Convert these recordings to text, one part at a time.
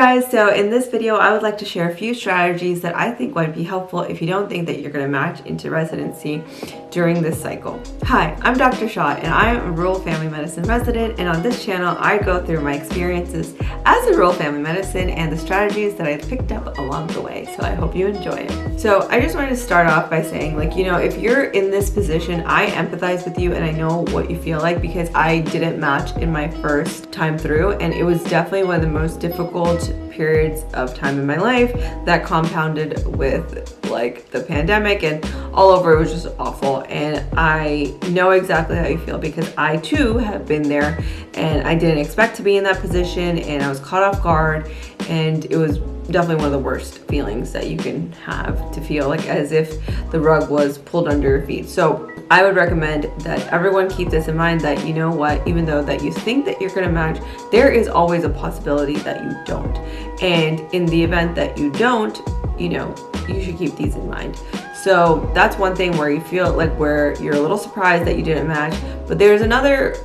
guys, so in this video I would like to share a few strategies that I think might be helpful if you don't think that you're going to match into residency during this cycle. Hi, I'm Dr. Shaw and I am a rural family medicine resident, and on this channel I go through my experiences as a rural family medicine and the strategies that I've picked up along the way, so I hope you enjoy it. So I just wanted to start off by saying, if you're in this position, I empathize with you and I know what you feel like because I didn't match in my first time through, and it was definitely one of the most difficult periods of time in my life that compounded with the pandemic and all over. It was just awful, and I know exactly how you feel because I too have been there, and I didn't expect to be in that position and I was caught off guard, and it was definitely one of the worst feelings that you can have, to feel as if the rug was pulled under your feet. So I would recommend that everyone keep this in mind, that even though that you think that you're going to match, there is always a possibility that you don't. And in the event that you don't, you should keep these in mind. So that's one thing where you feel where you're a little surprised that you didn't match, but there's another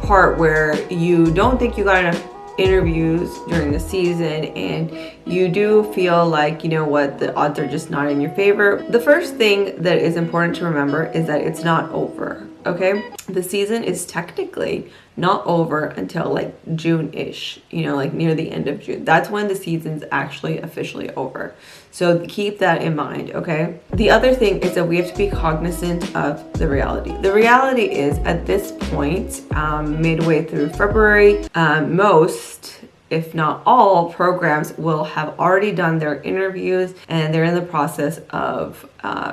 part where you don't think you got enough interviews during the season and you do feel the odds are just not in your favor. The first thing that is important to remember is that it's not over, okay? The season is technically not over until June-ish, near the end of June. That's when the season's actually officially over. So keep that in mind, okay? The other thing is that we have to be cognizant of the reality. The reality is, at this point, midway through February, most, if not all, programs will have already done their interviews and they're in the process of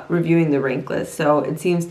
reviewing the rank list. So it seems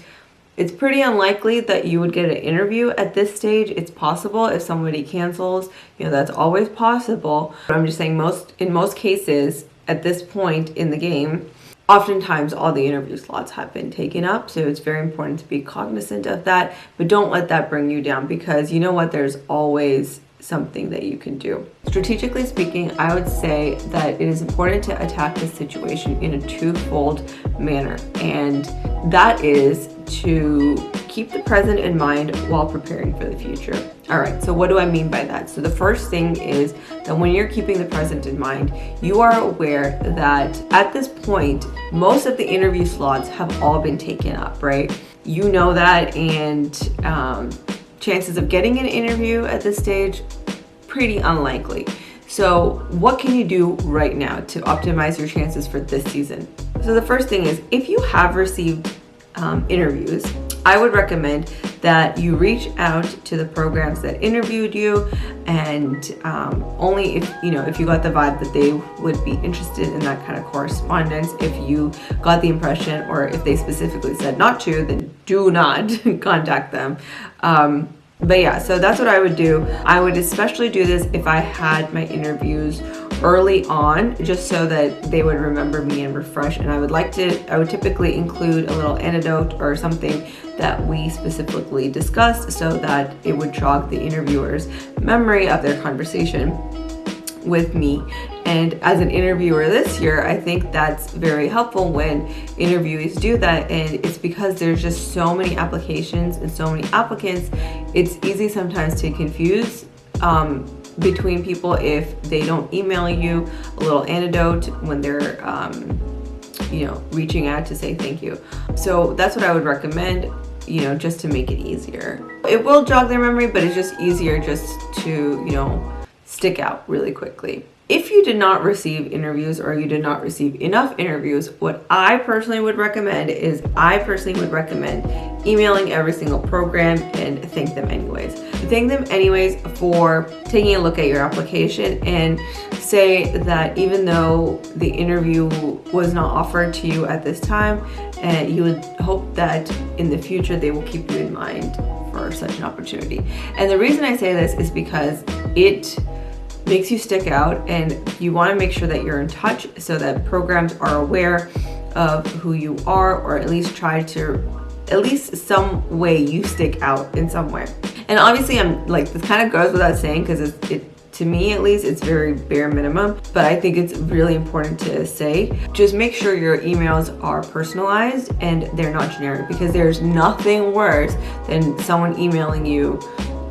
it's pretty unlikely that you would get an interview at this stage. It's possible if somebody cancels, that's always possible. But I'm just saying in most cases at this point in the game, oftentimes all the interview slots have been taken up. So it's very important to be cognizant of that, but don't let that bring you down, because there's always something that you can do. Strategically speaking, I would say that it is important to attack this situation in a twofold manner, and that is to keep the present in mind while preparing for the future. All right, so what do I mean by that? So the first thing is that when you're keeping the present in mind, you are aware that at this point, most of the interview slots have all been taken up, right? You know that, and chances of getting an interview at this stage, pretty unlikely. So what can you do right now to optimize your chances for this season? So the first thing is, if you have received interviews, I would recommend that you reach out to the programs that interviewed you, and only if you got the vibe that they would be interested in that kind of correspondence. If you got the impression, or if they specifically said not to, then do not contact them. But yeah, so that's what I would do. I would especially do this if I had my interviews early on, just so that they would remember me and refresh. And I would typically include a little anecdote or something that we specifically discussed, so that it would jog the interviewer's memory of their conversation with me. And as an interviewer this year, I think that's very helpful when interviewees do that, and it's because there's just so many applications and so many applicants. It's easy sometimes to confuse between people if they don't email you a little anecdote when they're reaching out to say thank you. So that's what I would recommend, just to make it easier. It will jog their memory, but it's just easier just to stick out really quickly. If you did not receive interviews, or you did not receive enough interviews, what I personally would recommend is emailing every single program and thank them anyways. Thank them anyways for taking a look at your application, and say that even though the interview was not offered to you at this time, you would hope that in the future they will keep you in mind for such an opportunity. And the reason I say this is because it makes you stick out, and you want to make sure that you're in touch so that programs are aware of who you are, or at least some way you stick out in some way. And obviously this kind of goes without saying, because to me at least, it's very bare minimum, but I think it's really important to say, just make sure your emails are personalized and they're not generic, because there's nothing worse than someone emailing you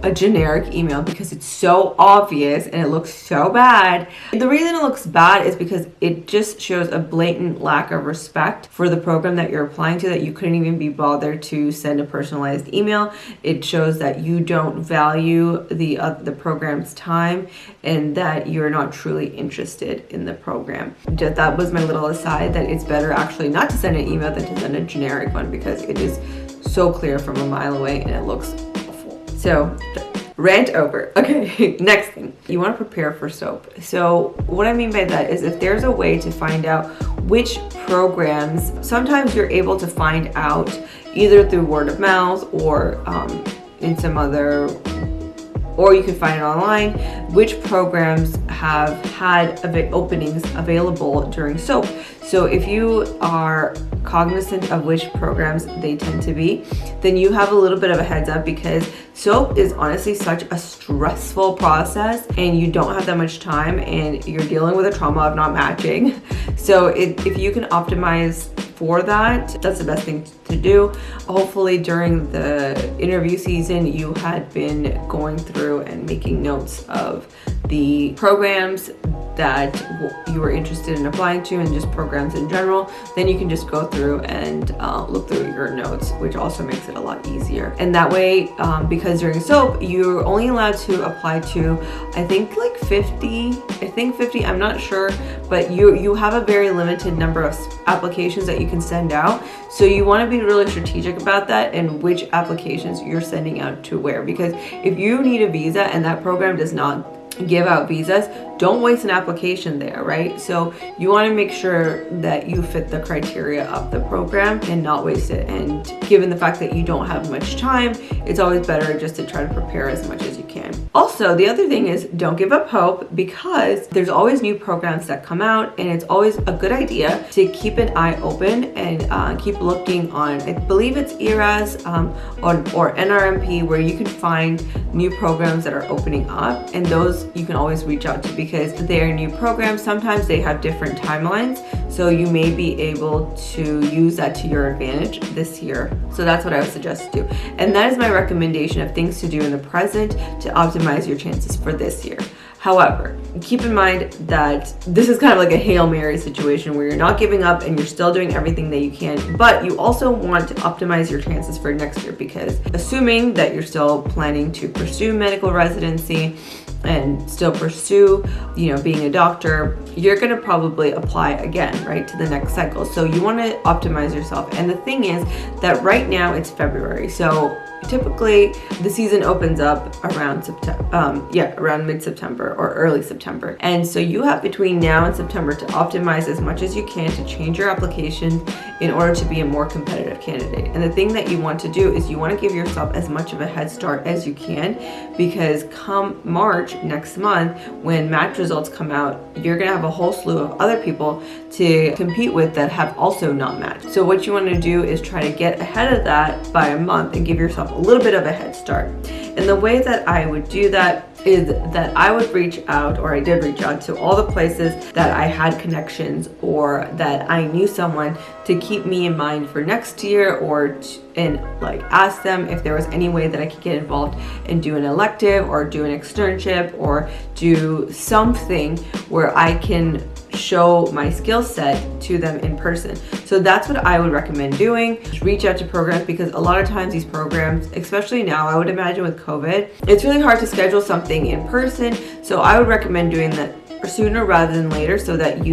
a generic email because it's so obvious and it looks so bad. And the reason it looks bad is because it just shows a blatant lack of respect for the program that you're applying to, that you couldn't even be bothered to send a personalized email. It shows that you don't value the program's time and that you're not truly interested in the program. Just, that was my little aside, that it's better actually not to send an email than to send a generic one because it is so clear from a mile away and it looks awful. So rant over. Okay, next thing. You want to prepare for SOAP. So what I mean by that is if there's a way to find out which programs, sometimes you're able to find out either through word of mouth or in some other, or you can find it online, which programs have had openings available during SOAP. So if you are cognizant of which programs they tend to be, then you have a little bit of a heads up, because SOAP is honestly such a stressful process and you don't have that much time and you're dealing with a trauma of not matching. So if you can optimize for that, that's the best thing to do. Hopefully during the interview season, you had been going through and making notes of the programs that you were interested in applying to and just programs in general. Then you can just go through and look through your notes, which also makes it a lot easier. And that way, because during SOAP, you're only allowed to apply to, I think like 50, I'm not sure, but you have a very limited number of applications that you can send out. So you want to be really strategic about that and which applications you're sending out to where, because if you need a visa and that program does not give out visas, don't waste an application there, right? So you want to make sure that you fit the criteria of the program and not waste it. And given the fact that you don't have much time, it's always better just to try to prepare as much as you can. Also, the other thing is don't give up hope, because there's always new programs that come out and it's always a good idea to keep an eye open and keep looking on, I believe it's ERAS or NRMP, where you can find new programs that are opening up, and those you can always reach out to because they're new programs. Sometimes they have different timelines, so you may be able to use that to your advantage this year. So that's what I would suggest to do. And that is my recommendation of things to do in the present to optimize your chances for this year. However, keep in mind that this is kind of like a Hail Mary situation where you're not giving up and you're still doing everything that you can, but you also want to optimize your chances for next year, because assuming that you're still planning to pursue medical residency and still pursue, being a doctor, you're going to probably apply again, right, to the next cycle. So you want to optimize yourself. And the thing is that right now it's February. So typically the season opens up around around mid-September or early September. And so you have between now and September to optimize as much as you can to change your application in order to be a more competitive candidate. And the thing that you want to do is you want to give yourself as much of a head start as you can, because come March next month, when match results come out, you're going to have a whole slew of other people to compete with that have also not matched. So what you want to do is try to get ahead of that by a month and give yourself a little bit of a head start. And the way that I would do that is that I would reach out, or I did reach out to all the places that I had connections or that I knew someone to keep me in mind for next year, and ask them if there was any way that I could get involved and do an elective or do an externship or do something where I can show my skill set to them in person. So that's what I would recommend doing. Just reach out to programs, because a lot of times these programs, especially now, I would imagine with COVID, it's really hard to schedule something in person. So I would recommend doing that sooner rather than later, so that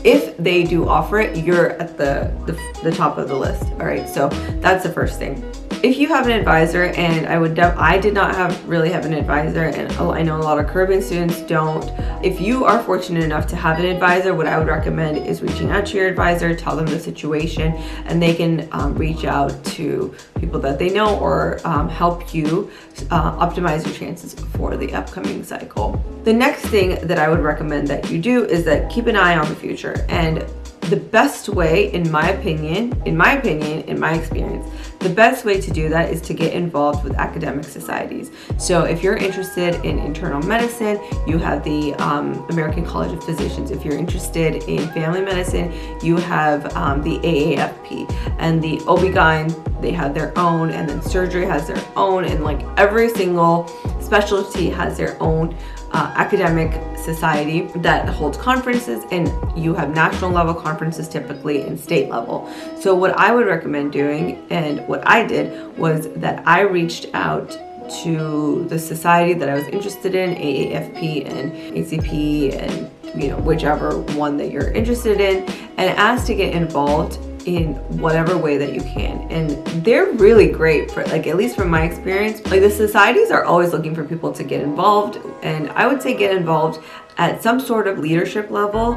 if they do offer it, you're at the top of the list. All right, so that's the first thing. If you have an advisor, and I did not really have an advisor, and I know a lot of Caribbean students don't. If you are fortunate enough to have an advisor, what I would recommend is reaching out to your advisor, tell them the situation, and they can reach out to people that they know or help you optimize your chances for the upcoming cycle. The next thing that I would recommend that you do is that keep an eye on the future. And the best way, in my opinion, in my experience, the best way to do that is to get involved with academic societies. So if you're interested in internal medicine, you have the American College of Physicians. If you're interested in family medicine, you have the AAFP, and the OB-GYN, they have their own, and then surgery has their own, and like every single specialty has their own academic society that holds conferences, and you have national level conferences typically and state level. So what I would recommend doing, and what I did, was that I reached out to the society that I was interested in, AAFP and ACP, and whichever one that you're interested in, and asked to get involved in whatever way that you can. And they're really great for, like, at least from my experience, like the societies are always looking for people to get involved, and I would say get involved at some sort of leadership level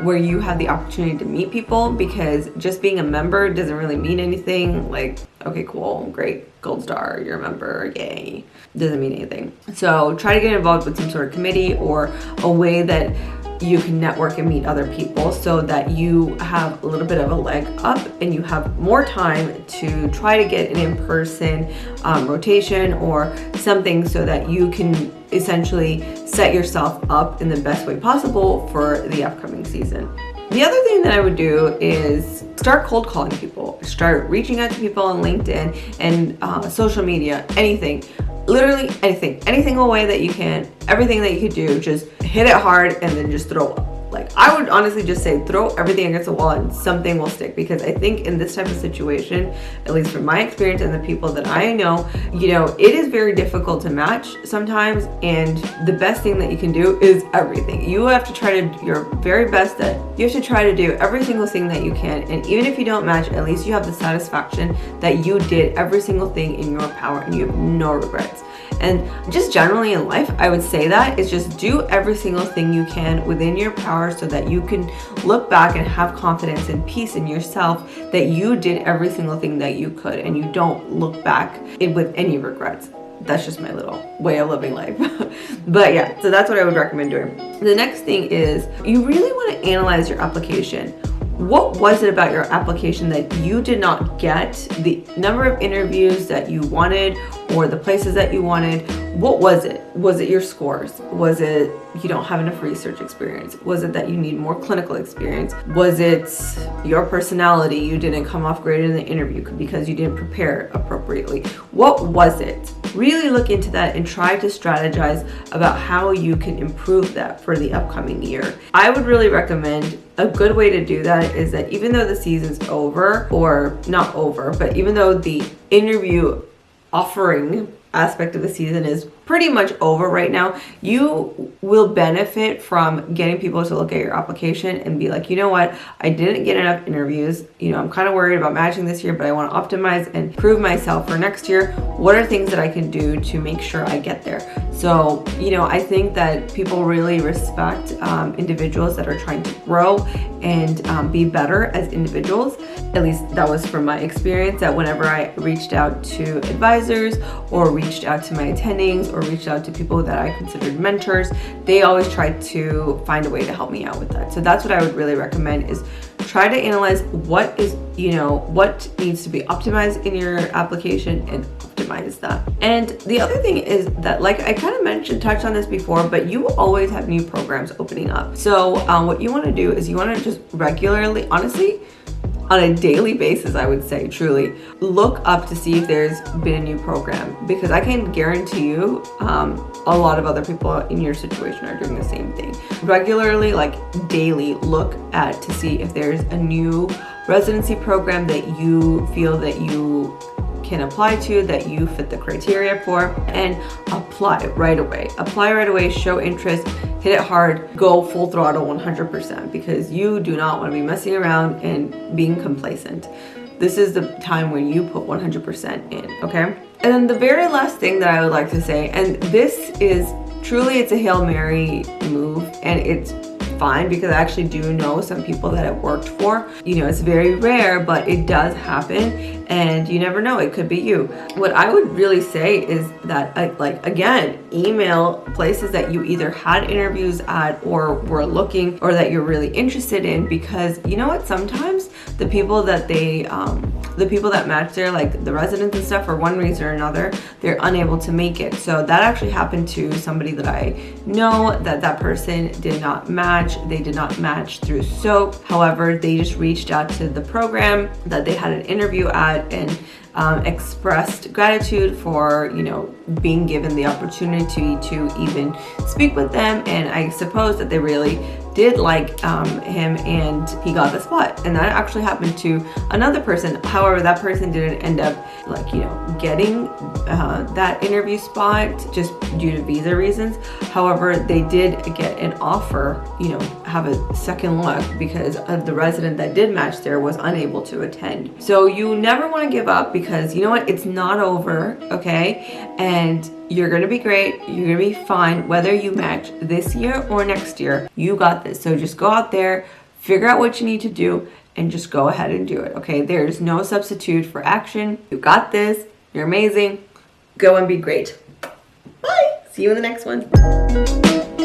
where you have the opportunity to meet people, because just being a member doesn't really mean anything. Like, okay, cool, great, gold star, you're a member, yay, doesn't mean anything. So try to get involved with some sort of committee or a way that you can network and meet other people, so that you have a little bit of a leg up and you have more time to try to get an in-person rotation or something, so that you can essentially set yourself up in the best way possible for the upcoming season. The other thing that I would do is start cold calling people, start reaching out to people on LinkedIn and social media, anything. Literally any single way that you can, everything that you could do, just hit it hard and then just throw up. Like, I would honestly just say throw everything against the wall and something will stick, because I think in this type of situation, at least from my experience and the people that I know, it is very difficult to match sometimes, and the best thing that you can do is everything. You have to try to do your very best, that you have to try to do every single thing that you can, and even if you don't match, at least you have the satisfaction that you did every single thing in your power and you have no regrets. And just generally in life, I would say that is just do every single thing you can within your power, so that you can look back and have confidence and peace in yourself that you did every single thing that you could, and you don't look back with any regrets. That's just my little way of living life. But yeah, so that's what I would recommend doing. The next thing is you really want to analyze your application. What was it about your application that you did not get the number of interviews that you wanted or the places that you wanted? What was it? Was it your scores? Was it you don't have enough research experience? Was it that you need more clinical experience? Was it your personality? You didn't come off great in the interview because you didn't prepare appropriately. What was it? Really look into that and try to strategize about how you can improve that for the upcoming year. I would really recommend a good way to do that is that even though the season's over, or not over, but even though the interview offering aspect of the season is pretty much over right now, you will benefit from getting people to look at your application and be like, you know what, I didn't get enough interviews. I'm kind of worried about matching this year, but I want to optimize and prove myself for next year. What are things that I can do to make sure I get there? So, I think that people really respect individuals that are trying to grow and be better as individuals. At least that was from my experience, that whenever I reached out to advisors or reached out to my attendings or reached out to people that I considered mentors, they always tried to find a way to help me out with that. So that's what I would really recommend, is try to analyze what is, what needs to be optimized in your application and optimize that. And the other thing is that, like I kind of touched on this before, but you will always have new programs opening up. So what you want to do is you want to just regularly, honestly, on a daily basis, I would say, truly look up to see if there's been a new program, because I can guarantee you a lot of other people in your situation are doing the same thing. Regularly, like daily, look at to see if there's a new residency program that you feel that you can apply to, that you fit the criteria for, and apply right away, show interest, hit it hard, go full throttle 100%, because you do not want to be messing around and being complacent. This is the time when you put 100% in, okay? And then the very last thing that I would like to say, and this is truly, it's a Hail Mary move, and it's fine, because I actually do know some people that I've worked for. You know, it's very rare, but it does happen, and you never know, it could be you. What I would really say is that, like, again, email places that you either had interviews at or were looking, or that you're really interested in, because you know what, sometimes the people that match there, like the residents and stuff, for one reason or another, they're unable to make it. So that actually happened to somebody that I know, that person did not match. They did not match through SOAP. However, they just reached out to the program that they had an interview at and expressed gratitude for, you know, being given the opportunity to even speak with them. And I suppose that they really did like him, and he got the spot. And that actually happened to another person. However, that person didn't end up, like, you know, getting that interview spot just due to visa reasons. However, they did get an offer, you know, have a second look, because the resident that did match there was unable to attend. So you never want to give up, because you know what, it's not over, okay? And you're gonna be great, you're gonna be fine, whether you match this year or next year. You got this. So just go out there, figure out what you need to do, and just go ahead and do it, okay? There's no substitute for action. You got this, you're amazing. Go and be great. Bye, see you in the next one.